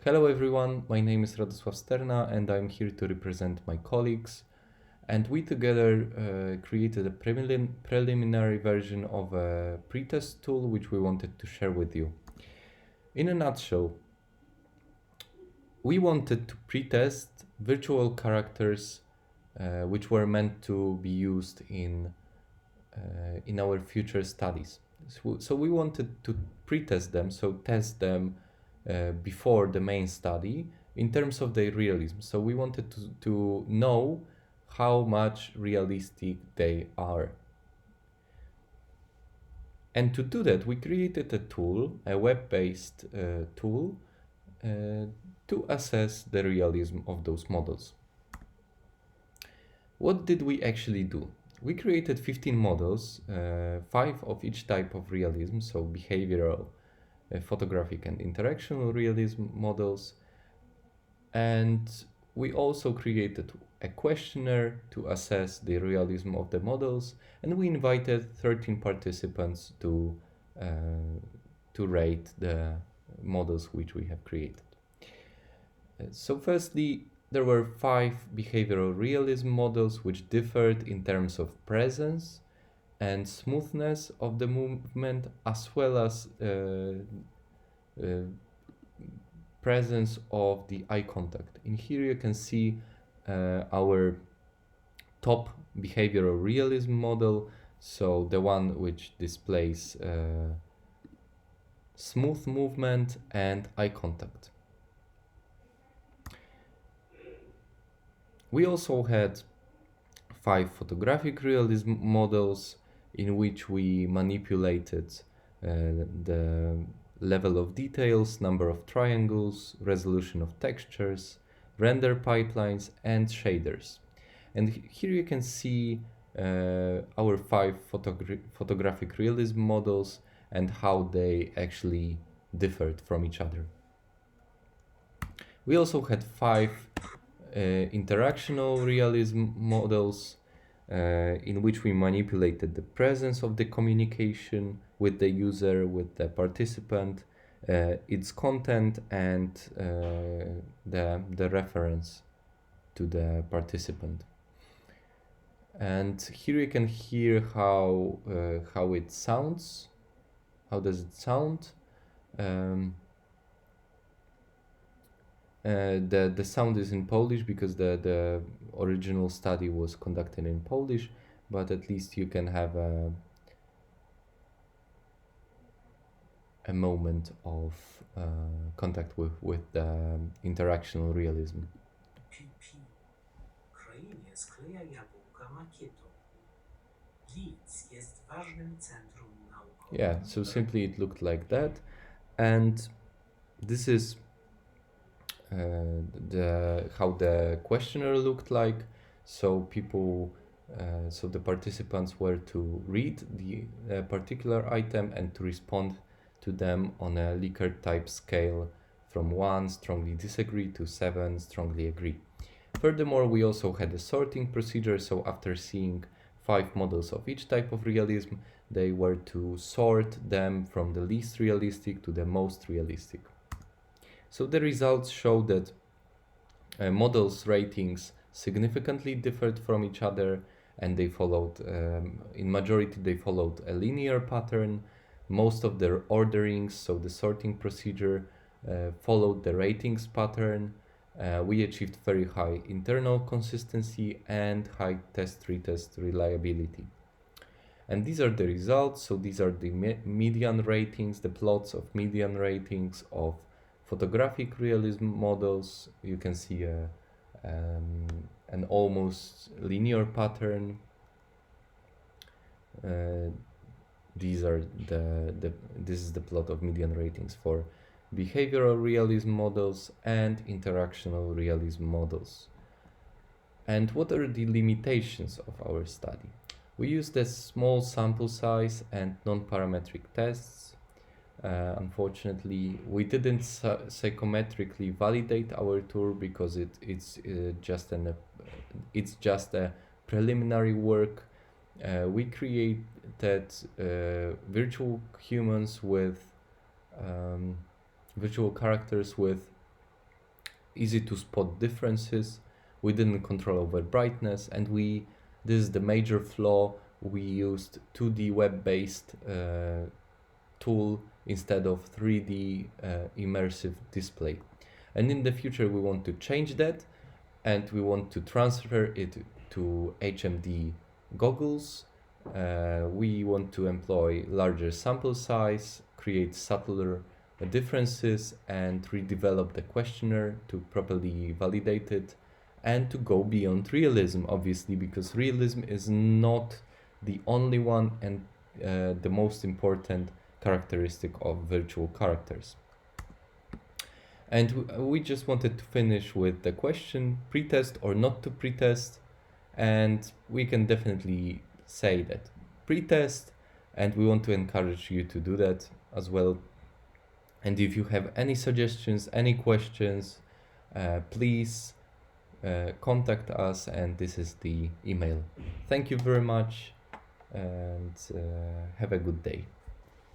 Hello everyone, my name is Radosław Sterna and I'm here to represent my colleagues. And we together created a preliminary version of a pretest tool which we wanted to share with you. In a nutshell, we wanted to pretest virtual characters which were meant to be used in our future studies. So we wanted to pretest them, so test them before the main study in terms of their realism. So we wanted to know how much realistic they are. And to do that, we created a tool, a web-based tool, to assess the realism of those models. What did we actually do? We created 15 models, 5 of each type of realism, so behavioral, photographic and interactional realism models. And we also created a questionnaire to assess the realism of the models, and we invited 13 participants to rate the models which we have created. So firstly, there were 5 behavioral realism models which differed in terms of presence and smoothness of the movement, as well as presence of the eye contact. In here you can see our top behavioral realism model, so the one which displays smooth movement and eye contact. We also had 5 photographic realism models in which we manipulated the level of details, number of triangles, resolution of textures, render pipelines, and shaders. And here you can see our 5 photographic realism models and how they actually differed from each other. We also had 5 interactional realism models in which we manipulated the presence of the communication with the user, with the participant, its content, and the reference to the participant. And here you can hear how it sounds. How does it sound? The sound is in Polish because the original study was conducted in Polish, but at least you can have a moment of contact with the interactional realism. PP. Krojenie skleja jabłka makietą. Lidz jest ważnym centrum naukowym. Yeah, so simply it looked like that, and this is how the questionnaire looked like. So so the participants were to read the particular item and to respond to them on a Likert type scale from 1, strongly disagree, to 7, strongly agree. Furthermore, we also had a sorting procedure, so after seeing 5 models of each type of realism, they were to sort them from the least realistic to the most realistic. So the results show that models' ratings significantly differed from each other, and they followed, in majority, they followed a linear pattern. Most of their orderings, so the sorting procedure, followed the ratings pattern. We achieved very high internal consistency and high test-retest reliability. And these are the results. So these are the median ratings, the plots of median ratings of photographic realism models. You can see an almost linear pattern. This is the plot of median ratings for behavioral realism models and interactional realism models. And what are the limitations of our study? We used a small sample size and non-parametric tests. Unfortunately, we didn't psychometrically validate our tool because it's just a preliminary work. We created virtual humans with virtual characters with easy to spot differences. We didn't control over brightness, and this is the major flaw. We used 2D web-based tool instead of 3D immersive display. And in the future, we want to change that, and we want to transfer it to HMD goggles. We want to employ larger sample size, create subtler differences, and redevelop the questionnaire to properly validate it, and to go beyond realism, obviously, because realism is not the only one and the most important characteristic of virtual characters. And we just wanted to finish with the question, pretest or not to pretest, and we can definitely say that pretest, and we want to encourage you to do that as well. And if you have any suggestions, any questions, please contact us, and this is the email. Thank you very much, and have a good day.